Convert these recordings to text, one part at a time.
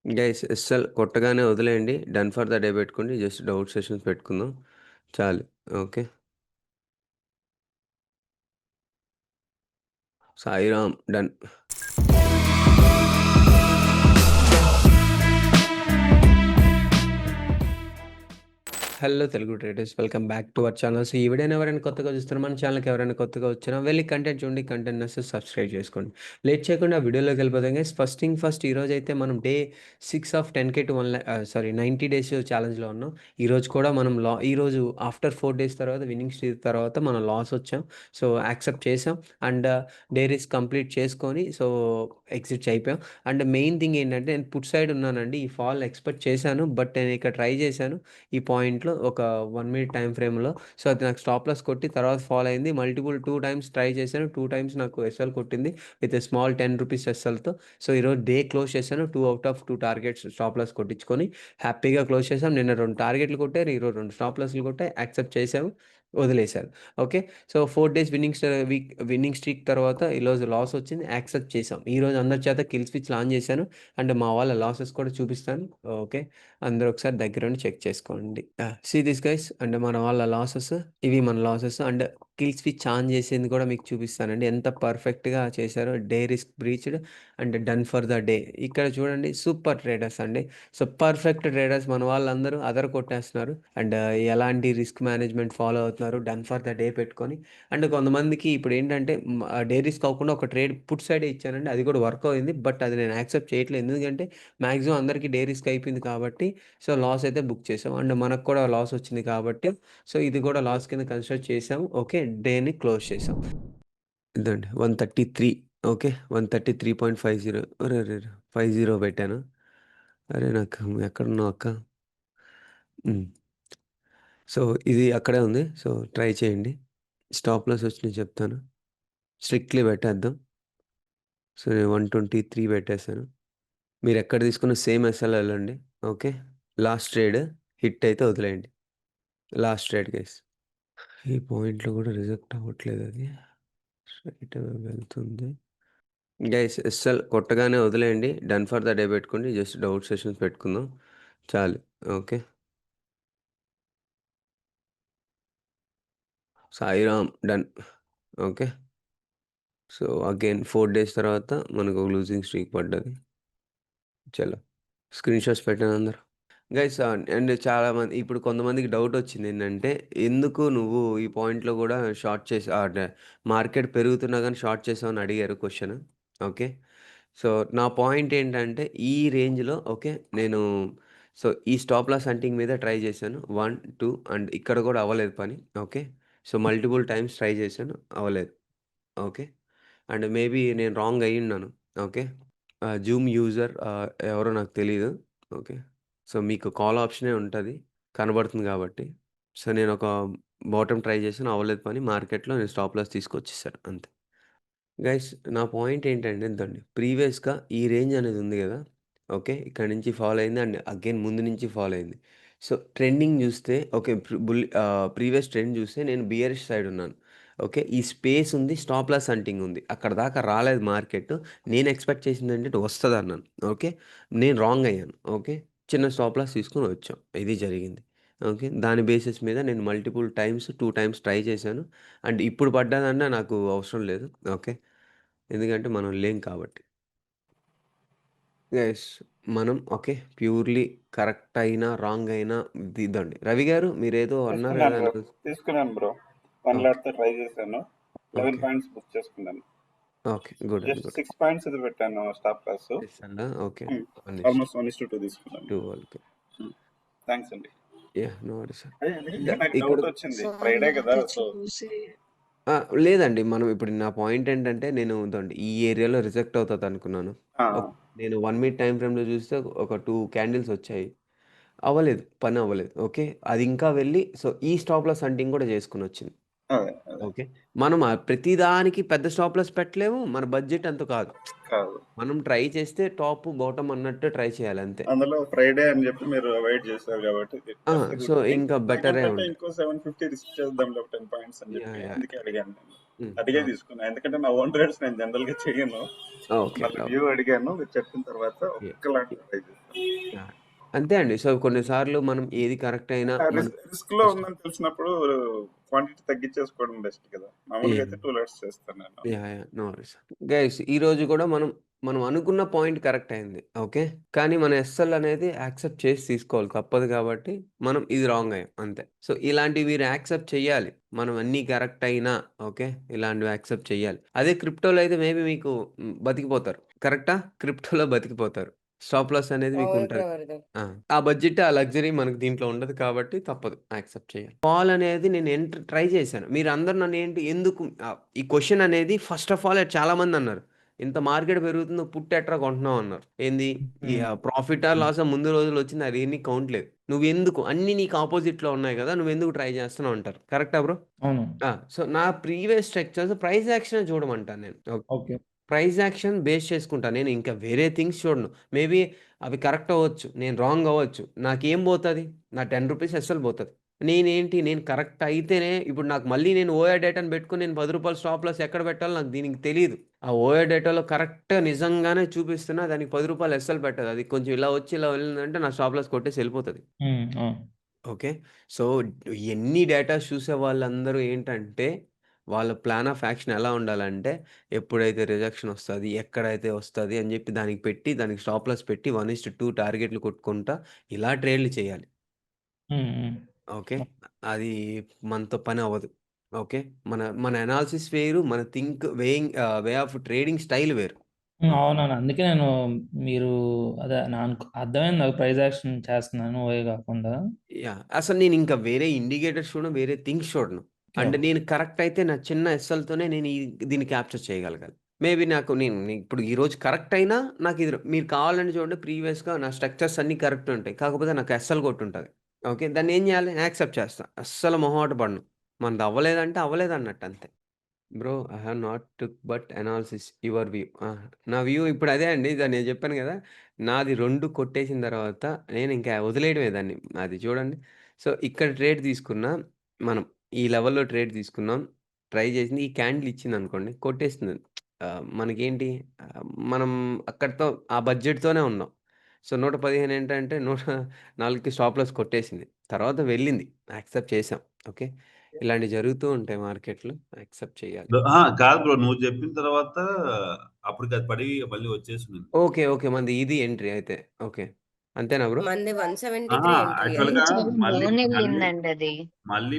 Guys అస్సలు కొట్టగానే వదిలేయండి. డన్ ఫర్ ద డే పెట్టుకోండి. జస్ట్ డౌట్ సెషన్స్ పెట్టుకుందాం. చాలు. Okay. Sairam done. Hello Telugu traders, welcome back to our channel. So ఈ వీడియోని ఎవరైనా కొత్తగా చూస్తున్నా మన ఛానల్కి ఎవరైనా కొత్తగా వచ్చినా వెళ్ళి కంటెంట్ చూడండి, కంటెంట్ నచ్చితే సబ్స్క్రైబ్ చేసుకోండి. లేట్ చేయకుండా వీడియోలోకి వెళ్ళిపోతాం గైస్. ఫస్ట్ ఈరోజు అయితే మనం day 6 of 10K to 90 days ఛాలెంజ్లో ఉన్నాం. ఈరోజు కూడా మనం ఈరోజు ఆఫ్టర్ 4 డేస్ తర్వాత విన్నింగ్ స్ట్రీక్ తర్వాత మనం లాస్ వచ్చాం. సో యాక్సెప్ట్ చేసాం అండ్ డే రిస్క్ కంప్లీట్ చేసుకొని సో ఎగ్జిట్ అయిపోయాం. అండ్ మెయిన్ థింగ్ ఏంటంటే నేను పుట్ సైడ్ ఉన్నానండి. ఈ ఫాల్ ఎక్స్పెక్ట్ చేశాను, బట్ నేను ఇక్కడ ట్రై చేశాను ఈ పాయింట్లో ఒక 1 మినిట్ టైం ఫ్రేమ్లో. సో అది నాకు స్టాప్ లాస్ కొట్టి తర్వాత ఫాల్ అయింది. మల్టిపుల్ 2 టైమ్స్ ట్రై చేశాను. 2 టైమ్స్ నాకు ఎస్ఎల్ కొట్టింది విత్ స్మాల్ 10 రూపీస్ ఎస్ఎల్తో. సో ఈరోజు డే క్లోజ్ చేశాను. 2 out of 2 targets stop loss కొట్టించుకొని హ్యాపీగా క్లోజ్ చేశాం. నిన్న 2 టార్గెట్లు కొట్టారు, ఈరోజు 2 స్టాప్ లాస్లు కొట్టాయి. యాక్సెప్ట్ చేసాము, వదిలేశారు. Okay. So 4 days winnowing streak తర్వాత ఈరోజు లాస్ వచ్చింది, యాక్సెప్ట్ చేసాం. ఈరోజు అందరి చేత కిల్ స్విచ్ ఆన్ చేశాను అండ్ మా వాళ్ళ లాసెస్ కూడా చూపిస్తాను. ఓకే, అందరూ ఒకసారి దగ్గరుండి చెక్ చేసుకోండి. సీ దిస్ గైస్, అండ్ మన వాళ్ళ లాసెస్ ఇవి, మన losses and kill switch on చేసింది కూడా మీకు చూపిస్తానండి. ఎంత పర్ఫెక్ట్గా చేశారో. Day risk breached and done for the day. ఇక్కడ చూడండి, సూపర్ ట్రేడర్స్ అండి. సో పర్ఫెక్ట్ ట్రేడర్స్ మన వాళ్ళందరూ అదర్ కొట్టేస్తున్నారు అండ్ ఎలాంటి రిస్క్ మేనేజ్మెంట్ ఫాలో అవుతున్నారు డన్ ఫర్ ద డే పెట్టుకొని. అండ్ కొంతమందికి ఇప్పుడు ఏంటంటే డే రిస్క్ కాకుండా ఒక ట్రేడ్ పుట్ సైడే ఇచ్చానండి, అది కూడా వర్క్ అయింది. బట్ అది నేను యాక్సెప్ట్ చేయట్లేదు, ఎందుకంటే మ్యాక్సిమం అందరికీ డే రిస్క్ అయిపోయింది కాబట్టి. సో లాస్ అయితే బుక్ చేసాం అండ్ మనకు కూడా లాస్ వచ్చింది కాబట్టి సో ఇది కూడా లాస్ కింద కన్సిడర్ చేసాము. ఓకే, డేని క్లోజ్ చేసాం. ఇదండి 133. ఓకే, 133.50. అరే అరే 50 పెట్టాను. అరే నాకు ఎక్కడున్నావు అక్క? సో ఇది అక్కడే ఉంది. సో ట్రై చేయండి. స్టాప్ లాస్ వచ్చినాయి చెప్తాను. స్ట్రిక్ట్లీ పెట్టేద్దాం. సో నేను 123 పెట్టేశాను. మీరు ఎక్కడ తీసుకున్న సేమ్ ఎస్ఎల్ వెళ్ళండి. ఓకే, లాస్ట్ ట్రేడ్ హిట్ అయితే వదిలేయండి. Last trade guys. ఈ పాయింట్లో కూడా రిజెక్ట్ అవ్వట్లేదు, అది స్ట్రైట్ వెళ్తుంది. గైస్ ఎస్ఎల్ కొట్టగానే వదిలేయండి. డన్ ఫర్ ద డే పెట్టుకోండి. జస్ట్ డౌట్ సెషన్స్ పెట్టుకుందాం. చాలు. Okay. Sairam done. Okay. So again 4 days తర్వాత మనకు ఒక లూజింగ్ స్ట్రీక్ పడ్డది. చలో స్క్రీన్ షాట్స్ పెట్టాను అందరు. గైస్ అండ్ చాలామంది ఇప్పుడు కొంతమందికి డౌట్ వచ్చింది ఏంటంటే, ఎందుకు నువ్వు ఈ పాయింట్లో కూడా షార్ట్ చేసి అంటే మార్కెట్ పెరుగుతున్నా కానీ షార్ట్ చేసావని అడిగారు క్వశ్చన్. ఓకే. సో నా పాయింట్ ఏంటంటే ఈ రేంజ్లో ఓకే నేను సో ఈ స్టాప్ లాస్ హంటింగ్ మీద ట్రై చేశాను 1 2 అండ్ ఇక్కడ కూడా అవ్వలేదు పని. Okay. So multiple times try చేశాను, అవ్వలేదు. ఓకే. అండ్ మేబీ నేను రాంగ్ అయ్యున్నాను. ఓకే. జూమ్ యూజర్ ఎవరో నాకు తెలీదు. ఓకే. సో మీకు కాల్ ఆప్షనే ఉంటది, కనబడుతుంది కాబట్టి. సో నేనొక బాటమ్ ట్రై చేశాను, అవ్వలేదు పని. మార్కెట్‌లో నేను స్టాప్ లాస్ తీసుకొచ్చేసాను అంతే. గైస్ నా పాయింట్ ఏంటంటే ఇదండి. ప్రీవియస్‌గా ఈ రేంజ్ అనేది ఉంది గదా! ఓకే. ఇక్కడి నుంచి ఫాలో అయింది అండ్ అగైన్ ముందు నుంచి ఫాలో అయింది. సో ట్రెండింగ్ జూస్తే ఓకే. ప్రీవియస్ ట్రెండ్ జూస్తే నేను బియరిష్ సైడ్ ఉన్నాను. ఓకే. ఈ స్పేస్ ఉంది, స్టాప్ లాస్ హంటింగ్ ఉంది. అక్కడి దాకా రాలేదు మార్కెట్. నేను ఎక్స్‌పెక్ట్ చేసిందేంటంటే వస్తదన్నాను. ఓకే. నేను రాంగ్ అయ్యాను. ఓకే. చిన్న స్టాప్ లాస్ తీసుకొని వచ్చాం. ఇది జరిగింది. ఓకే. దాని బేసిస్ మీద నేను మల్టిపుల్ టైమ్స్ 2 టైమ్స్ ట్రై చేశాను. అండ్ ఇప్పుడు పడ్డదన్నా నాకు అవసరం లేదు. ఓకే. ఎందుకంటే మనం లేం కాబట్టి. యెస్. మనం ఓకే. ప్యూర్‌లీ కరెక్ట్ అయినా, రాంగ్ అయినా ఇదండి. రవి గారు మీరేదో అన్నారు తీసుకున్నాను కదా! బ్రో. తీసుకున్నాను బ్రో. 1 ఓకే. లాట్‌తో ట్రై చేశాను. 11 ఓకే. పాయింట్స్ బుక్ చేసుకున్నాను. ఓకే. గుడ్ అండి. Just good. 6 పాయింట్స్ ఇది పెట్టాను స్టాప్ లాస్. చేసాడా? ఓకే. హ్మ్. 1:2 ఆల్మోస్ట్ 1:2 తీసుకున్నాను. ఓకే. థాంక్స్ అండి. యాహ్! No worries sir. అదే ఎందుకంటే నాకు ఇక్కడ డౌట్ వచ్చింది. ఫ్రైడే కదా! సో ఆ! లేదండి. మనం ఇప్పుడు నా పాయింట్ ఏంటంటే నేను ఇదండి ఈ ఏరియాలో రిజెక్ట్ అవుతదనుకున్నాను. ఆ! నేను 1 మినిట్ టైమ్ ఫ్రేమ్‌లో చూస్తే ఒక 2 క్యాండిల్స్ వచ్చాయి. అవ్వలేదు, పని అవ్వలేదు. ఓకే. అది ఇంకా వెళ్ళి సో ఈ స్టాప్ లాస్ హంటింగ్ కూడా చేసుకొనొచ్చింది. అదే. ఓకే. మనం ప్రతి దానికి పెద్ద స్టాప్ లాస్ పెట్టలేము. మన బడ్జెట్ అంత కాదు. కాదు. మనం ట్రై చేస్తే టాప్, బాటమ్ అన్నట్టు ట్రై చేయాలి అంతే. అందులో ఫ్రైడే అని చెప్పి మీరు అవాయిడ్ చేశారు కాబట్టి సో ఇంకా బెటరే దానికంటే ఉండే. ఇంకో 750 రిస్క్ చేద్దాంలే ఒక 10 పాయింట్స్ అని చెప్పి యాహ్! అందుకే అడిగాను నేను. హ్మ్. అడిగే ఓకే. తీసుకున్నా. ఎందుకంటే నా ఓన్ ట్రేడ్స్ నేను జనరల్‌గా చెయ్యను. ఓకే. మళ్ళీ ఓకే. వ్యూ అడిగాను. మీరు చెప్పిన తర్వాత యాహ్! ఒక్కలాంటి ట్రై చేశాను. యాహ్! అంతే అండి. సో, కొన్ని సార్లు మనం ఏది కరెక్ట్ అయినా అంటే మనం రిస్క్‌లో ఫస్ట్ ఉందని తెలిసినప్పుడు క్వాంటిటీ తగ్గించేసుకోవడం బెస్ట్ కదా! మామూలుగా యాహ్! అయితే 2 లాట్స్ చేస్తాను నేను. యాహ్! No worries. గైస్ ఈరోజు గూడా మనం అనుకున్న పాయింట్ కరెక్ట్ అయింది. ఓకే. కానీ మన ఎస్ఎల్ అనేది యాక్సెప్ట్ చేసి తీసుకోవాలి. తప్పదు కాబట్టి మనం ఇది రాంగ్ అయ్యాం అంతే. సో, ఇలాంటివి మీరు యాక్సెప్ట్ చేయాలి. మనం అన్నీ కరెక్ట్ అయినా ఓకే. ఇలాంటివి యాక్సెప్ట్ చేయాలి. అదే క్రిప్టోలో అయితే మేబీ మీకు బతికిపోతారు. కరెక్టా? క్రిప్టోలో బతికిపోతారు. స్టాప్ లాస్ అనేది మీకు అవును ఉంటది. బ్రదర్. ఆ! ఆ బడ్జెట్, ఆ లగ్జరీ మనకు దీంట్లో ఉండదు కాబట్టి తప్పదు. యాక్సెప్ట్ చేయాలి. కాల్ అనేది నేను ట్రై చేశాను. మీరందరూ నన్నేంటి ఎందుకు ఈ క్వెషన్ అనేది ఫస్ట్ ఆఫ్ ఆల్ చాలామందన్నారు. ఇంత మార్కెట్ పెరుగుతుంది నువ్వు పుట్ ఎట్రా కొంటున్నావు అన్నారు. ఏంది ఈ హ్మ్. ప్రాఫిటా లాసా ముందు రోజులు వచ్చింది అదేన్ని కౌంట్ లేదు. నువ్వెందుకు అన్నీ నీకు అపోజిట్‌లో ఉన్నాయి గదా! నువ్వెందుకు ట్రై చేస్తున్నావు అంటారు. కరెక్టా బ్రో? అవును. సో, నా ప్రీవియస్ స్ట్రక్చర్స్ ప్రైస్ యాక్షనే చూడమంటాను నేను. Okay. Okay. Price action base చేసుకుంటా. నేను ఇంకా వేరే థింగ్స్ చూడను. మేబీ అవి కరెక్ట్ అవ్వచ్చు. నేను రాంగ్ అవ్వచ్చు. నాకేం పోతది? నా ₹10 అస్సలు పోతది. నేను కరెక్ట్ అయితేనే ఇప్పుడు నాకు మళ్ళీ నేను ఓయా డేటాను పెట్టుకొని నేను ₹10 స్టాప్ లాస్ ఎక్కడ పెట్టాలో నాకు దీనికి తెలీదు. ఆ ఓయా డేటాలో కరెక్ట్‌గా నిజంగానే చూపిస్తున్నా దానికి ₹10 అస్సలు పెట్టదు. అది కొంచెం ఇలా వచ్చి ఇలా వెళ్ళిందంటే నా స్టాప్ లాస్ కొట్టేసి ఎళ్ళిపోతది. అవును. ఓకే. సో, ఎన్ని డేటాస్ చూసే వాళ్ళందరూ ఏంటంటే, వాళ్ళ ప్లాన్ ఆఫ్ యాక్షన్ ఎలా ఉండాలంటే, ఎప్పుడైతే రిజెక్షన్ ఒస్తది, ఎక్కడైతే ఒస్తది అని జెప్పి దానికి పెట్టి, దానికి స్టాప్ లాస్ పెట్టి 1:2 టార్గెట్లు కొట్టుకుంటా ఇలా ట్రేడ్‌లు చేయాలి. హ్మ్. హ్మ్. ఓకే. అది మనతో పని అవ్వదు. ఓకే. మన మన అనాలిసిస్ వేరు, మన వే ఆఫ్ ట్రేడింగ్ స్టైల్ వేరు. ఓకే. అవునవును. అందుకే నేను మీరు అదే అర్థమైంది నాకు ప్రైస్ యాక్షన్ చేస్తున్నాను ఓయే గాకుండా. అసలు నేనింక వేరే ఇండికేటర్స్ చూడను, వేరే థింగ్స్ చూడను. ఓకే. అండ్ నేను కరెక్ట్ అయితే నా చిన్న ఎస్ఎల్‌తోనే నేను దీన్ని క్యాప్చర్ చేయగలగాలి. మేబీ నాకు ఇప్పుడు ఈరోజు కరెక్ట్ అయినా నాకిది మీరు కావాలంటే చూడండి ప్రీవియస్‌గా నా స్ట్రక్చర్స్ అన్నీ కరెక్ట్ ఉంటాయి. కాకపోతే నాకు ఎస్ఎల్ కొట్టుంటది. ఓకే. దాన్నేం చేయాలి? యాక్సెప్ట్ చేస్తా. అస్సలు మొహమాట పడను. మనది అవ్వలేదంటే అవ్వలేదన్నట్టు అంతే. Bro I have not took but analysis your view. నా వ్యూ ఇప్పుడు అదే అండి. నేను చెప్పాను గదా! నాది 2 కొట్టేసిన తర్వాత నేను ఇంకా వదిలేయడమే దాన్ని. అది చూడండి. సో, ఇక్కడ ట్రేడ్ తీసుకున్నా. మనం ఈ లెవెల్‌లో ట్రేడ్ తీసుకున్నాం. ట్రై చేసింది. ఈ క్యాండిల్ ఇచ్చిందనుకోండి కొట్టేస్తుంది. మనకేంటి మనం అక్కడితో ఆ బడ్జెట్‌తోనే ఉన్నాం. సో, 115 ఏంటంటే 104కి స్టాప్ లాస్ కొట్టేసింది. తర్వాత వెళ్ళింది. యాక్సెప్ట్ చేసాం. ఓకే. ఇలాంటివి జరుగుతూ ఉంటాయి మార్కెట్‌లో. యాక్సెప్ట్ చేయాలి. కాదు బ్రో. నువ్వు చెప్పిన తర్వాత అప్పటికది పడి మళ్ళీ వచ్చేసింది. ఓకే. ఓకే. మనది ఇది ఎంట్రీ అయితే. ఓకే. అంతేనా బ్రో? మనది అహా! 173 ఎంట్రీ అది. యాక్చువల్‌గా చాలా మళ్ళీ మళ్ళీ బాగుందెళ్ళిందండి అది. మళ్ళీ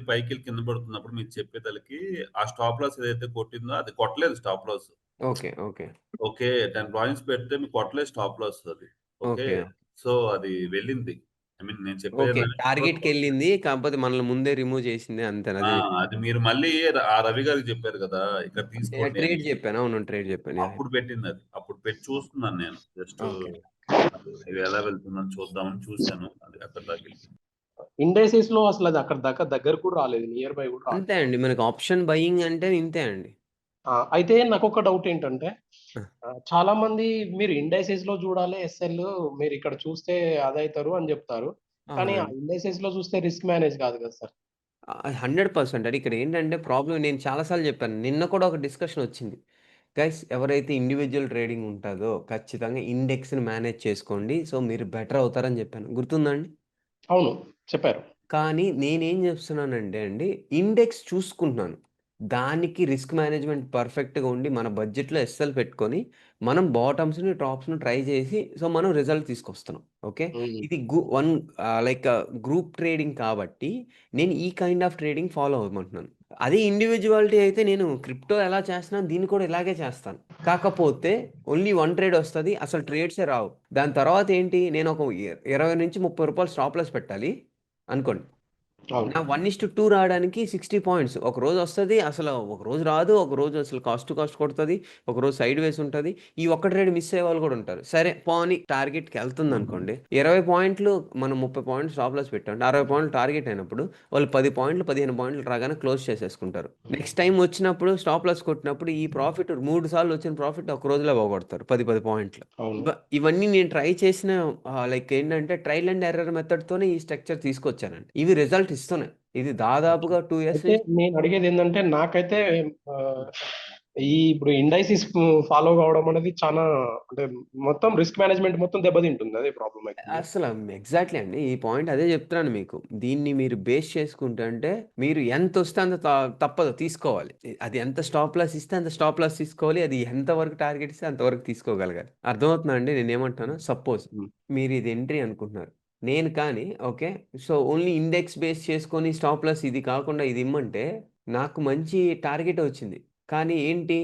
పైకెళ్ళి కింద పడుతున్నప్పుడు మీరు చెప్పేదలకి ఆ స్టాప్ లాస్ ఏదైతే కొట్టిందో అది కొట్టలేదు stop loss. Okay. Okay. Okay. 10 points పెడితే మీకు కొట్టలేదు స్టాప్ లాస్ అది. ఓకే. ఓకే. సో, అది వెళ్ళింది. ఐ మీన్ నేను ఓకే. చెప్పేదేంటంటే టార్గెట్‌కెళ్ళింది. కాకపోతే మనల్ని ముందే రిమూవ్ చేసింది అంతేనా? ఆ! అదే అది మీరు మళ్ళీ రవి గారికి చెప్పారు గదా! ఇక్కడ తీసుకోండి అని. ట్రేడ్ చెప్పాను. అవును. ట్రేడ్ చెప్పాను. యాహ్! అప్పుడు పెట్టిందది. అప్పుడు పెట్టి చూస్తున్నాను నేను. Just okay. ఇది ఎలా వెళ్తుందని చూద్దామని చూసాను. అది అక్కడి దాకా వెళ్ళింది. ఇండైసెస్‌లో అసలది అక్కడి దాకా దగ్గరకు కూడా రాలేదు. నియర్ బై కూడా అంతే రాలేదు. అండి. మనకు ఆప్షన్ బయింగ్ అంటే ఇంతే అండి. అయితే నాకొక డౌట్ ఏంటంటే ఆ! చాలా మంది మీరు ఇండైసెస్‌లో చూడాలి ఎస్ఎల్ మీరిక్కడ చూస్తే అదైతారు అని చెప్తారు. కానీ ఆ అవునండి. ఇండైసెస్‌లో చూస్తే రిస్క్ మేనేజ్ కాదు కదా సార్. 100% అంటే ఇక్కడ ఏంటంటే ప్రాబ్లమ్ నేను చాలా సార్లు చెప్పాను. నిన్న కూడా ఒక డిస్కషన్ వచ్చింది. గైస్ ఎవరైతే ఇండివిడ్యువల్ ట్రేడింగ్ ఉంటదో ఖచ్చితంగా ఇండెక్స్‌ని మేనేజ్ చేసుకోండి. సో, మీరు బెటర్ అవుతారని చెప్పాను. గుర్తుందా అండి? అవును. చెప్పారు. కానీ నేనేం చేస్తున్నానంటే అండి, ఇండెక్స్ చూసుకుంటున్నాను. దానికి రిస్క్ మేనేజ్‌మెంట్ పర్ఫెక్ట్‌గా ఉండి, మన బడ్జెట్‌లో ఎస్ఎల్ పెట్టుకొని, మనం బాటమ్స్‌ని, టాప్స్‌ని ట్రై చేసి, సో, మనం రిజల్ట్ తీసుకొస్తున్నాం. ఓకే. హ్మ్. ఇది లైక్ గ్రూప్ ట్రేడింగ్ కాబట్టి, నేను ఈ కైండ్ ఆఫ్ ట్రేడింగ్ ఫాలో అవ్వమంటున్నాను. అదే ఇండివిడ్యువాలిటీ అయితే నేను క్రిప్టో ఎలా చేస్తున్నానో దీన్ని కూడా ఇలాగే చేస్తాను. కాకపోతే ఓన్లీ 1 ట్రేడ్ వస్తది. అసలు ట్రేడ్సే రావు. దాని తర్వాత ఏంటి, నేను ఒక ₹20-30 స్టాప్ లాస్ పెట్టాలి అనుకోండి. అవును. నా 1:2 రావడానికి 60 పాయింట్స్. ఒకరోజు వస్తది. ఒకరోజు రాదు. ఒకరోజు అసలు కాస్ట్ టు కాస్ట్ కొడతది. ఒకరోజు సైడ్‌వేస్ ఉంటది. ఈ ఒక్క ట్రేడ్ మిస్ అయ్యేవాళ్ళు కూడా ఉంటారు. సరే పోనీ టార్గెట్‌కెళ్తుందనుకోండి. 20 పాయింట్లు మనం 30 పాయింట్లు స్టాప్ లాస్ పెట్టాం. 60 పాయింట్లు టార్గెట్ అయినప్పుడు వాళ్ళు 10 పాయింట్లు, 15 పాయింట్లు రాగానే క్లోజ్ చేసేసుకుంటారు. నెక్స్ట్ టైమ్ వచ్చినప్పుడు స్టాప్ లాస్ కొట్టినప్పుడు ఈ ప్రాఫిట్ 3 సార్లు వచ్చిన ప్రాఫిట్ ఒక రోజులో పోగొడతారు. 10 పాయింట్లు. అవును. ఇవన్నీ నేను ట్రై చేసిన లైక్ ఏంటంటే ట్రైల్ అండ్ ఎర్రర్ మెథడ్‌తోనే ఈ స్ట్రక్చర్ తీసుకొచ్చానండి. ఇవి రిజల్ట్ ఇస్తున్నాయి. ఇది దాదాపుగా 2 ఇయర్స్ అయితే నుంచి నేను అడిగేది ఏంటంటే నాకైతే ఇప్పుడు ఇండైసిస్ ఫాలో కావడం అనేది చాలా అంటే మొత్తం రిస్క్ మేనేజ్మెంట్ మొత్తం దెబ్బతింటుంది. అదే ప్రాబ్లం అయితే. అసలు ఎగ్జాక్ట్లీ అండి. ఈ పాయింట్ అదే చెప్తున్నాను మీకు. దీన్ని మీరు బేస్ చేసుకుంటే అంటే మీరు ఎంత వస్తే అంత తప్పదు తీసుకోవాలి. అది ఎంత స్టాప్ లాస్ ఇస్తే అంత స్టాప్ లాస్ తీసుకోవాలి. అది ఎంతవరకు టార్గెట్ ఇస్తే అంతవరకు తీసుకోగలగాలి. అర్థమవుతుందా అండి నేను ఏమంటున్నాను? సపోజ్ మీరు ఇది ఎంట్రీ అనుకుంటున్నారు. నేను కానీ okay. So only index base చేసుకొని స్టాప్ లాస్ ఇది కాకుండా ఇది ఇమ్మంటే నాకు మంచి టార్గెట్ వచ్చింది. కానీ ఏంటి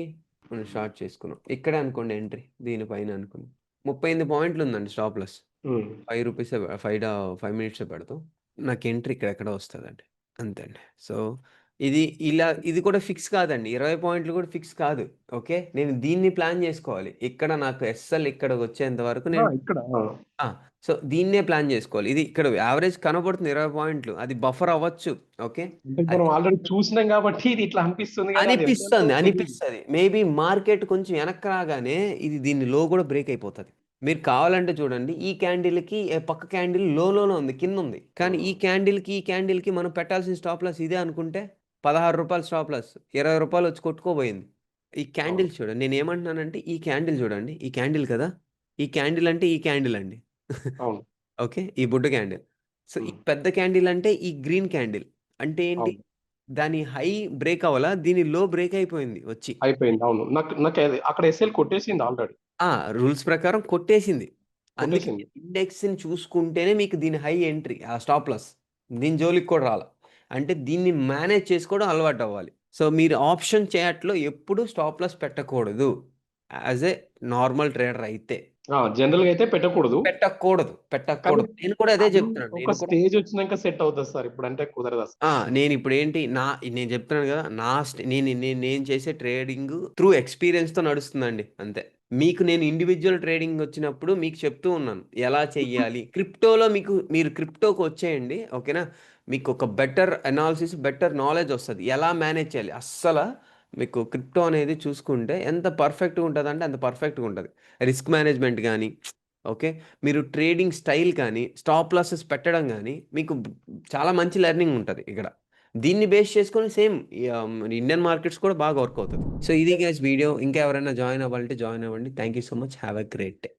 మనం షార్ట్ చేసుకున్నాం. ఇక్కడే అనుకోండి ఎంట్రీ దీనిపైన అనుకున్నాం. 38 పాయింట్లు ఉందండి స్టాప్ లాస్. ₹5 5 మినిట్సే పెడతాం. నాకు ఎంట్రీ ఇక్కడెక్కడో వస్తదండి. అంతే అండి. సో ఇది కూడా ఫిక్స్ కాదండి. 20 పాయింట్లు కూడా ఫిక్స్ కాదు. ఓకే. నేను దీన్ని ప్లాన్ చేసుకోవాలి. ఇక్కడ నాకు ఎస్ఎల్ ఇక్కడికొచ్చేంత వరకు నేను ఇక్కడ సో దీన్నే ప్లాన్ చేసుకోవాలి. ఇది ఇక్కడ యావరేజ్ కనబడుతుంది 20 పాయింట్లు. అది బఫర్ అవ్వచ్చు. ఓకే. అంటే మనం ఆల్రెడీ చూసినాం కాబట్టి ఇది ఇట్లా అనిపిస్తుంది కదా, అది ఎంతెంతో తెలీదు. అనిపిస్తది. మేబీ మార్కెట్ కొంచెం వెనక్కి రాగానే ఇది దీని లో కూడా బ్రేక్ అయిపోతది. మీరు కావాలంటే చూడండి ఈ క్యాండిల్‌కి పక్క క్యాండిల్ లోనే ఉంది. కిందుంది. కానీ ఈ క్యాండిల్‌కి మనం పెట్టాల్సిన స్టాప్ లాస్ ఇదే అనుకుంటే ₹16 స్టాప్ లాస్. ₹20 వచ్చి కొట్టుకోబోయింది. ఈ క్యాండిల్ చూడండి. నేనేమంటున్నానంటే ఈ క్యాండిల్ చూడండి. ఈ క్యాండిల్ కదా! ఈ క్యాండిల్ అంటే ఈ క్యాండిల్ అండి. అవును. ఓకే. ఈ బుడ్డ క్యాండిల్. సో ఈ హ్మ్. పెద్ద క్యాండిల్ అంటే ఈ గ్రీన్ క్యాండిల్. అంటే ఏంటి? అవును. దాని హై బ్రేక్ అవ్వలా. దీని లో బ్రేక్ అయిపోయింది వచ్చి. అయిపోయింది. అవును. నాకు అది అక్కడ ఎస్ఎల్ కొట్టేసింది ఆల్రెడీ. రూల్స్ ప్రకారం కొట్టేసింది. అందుకే కొట్టేసింది. ఇండెక్స్‌ని చూసుకుంటేనే మీకు దీని హై ఎంట్రీ. ఆ స్టాప్ లాస్. దీని జోలికి కూడా రాలా. అంటే దీన్ని మేనేజ్ చేసుకోవడం అలవాటు అవ్వాలి. సో మీరు ఆప్షన్ చార్ట్‌లో ఎప్పుడు స్టాప్ లాస్ పెట్టకూడదు. యాస్ ఎ నార్మల్ ట్రేడర్ అయితే. జనరల్‌గా అయితే పెట్టకూడదు. పెట్టకూడదు. నేను కూడా అదే అది చెప్తున్నాను. ఒక నేను కూడా స్టేజ్ వచ్చినాక సెట్ అవుతది సార్. ఇప్పుడంటే కుదరదు అసలు. నేనిప్పుడేంటి నేను చెప్తున్నాను కదా! నేను చేసే ట్రేడింగ్ త్రూ ఎక్స్‌పీరియన్స్‌తో నడుస్తుందండి అంతే. మీకు నేను ఇండివిడ్యువల్ ట్రేడింగ్ వచ్చినప్పుడు మీకు చెప్తూ ఉన్నాను. ఎలా చెయ్యాలి? క్రిప్టోలో మీరు క్రిప్టోకి వచ్చేయండి. ఓకేనా? మీకు ఒక బెటర్ అనాలిసిస్, బెటర్ నాలెడ్జ్ వస్తది. ఎలా మేనేజ్ చేయాలి? మీకు క్రిప్టో అనేది చూసుకుంటే ఎంత పర్ఫెక్ట్‌గా ఉంటదంటే అంత పర్ఫెక్ట్‌గా ఉంటది. రిస్క్ మేనేజ్మెంట్ గాని, ఓకే. మీరు ట్రేడింగ్ స్టైల్ కానీ, స్టాప్ లాసెస్ పెట్టడం గాని మీకు చాలా మంచి లెర్నింగ్ ఉంటది ఇక్కడ. దీన్ని బేస్ చేసుకొని సేమ్ ఇండియన్ మార్కెట్స్ కూడా బాగా వర్క్ అవుతది. సో ఇది గైస్ వీడియో. ఇంకా ఎవరైనా జాయిన్ అవ్వాలంటే జాయిన్ అవ్వండి. Thank you so much. Have a great day.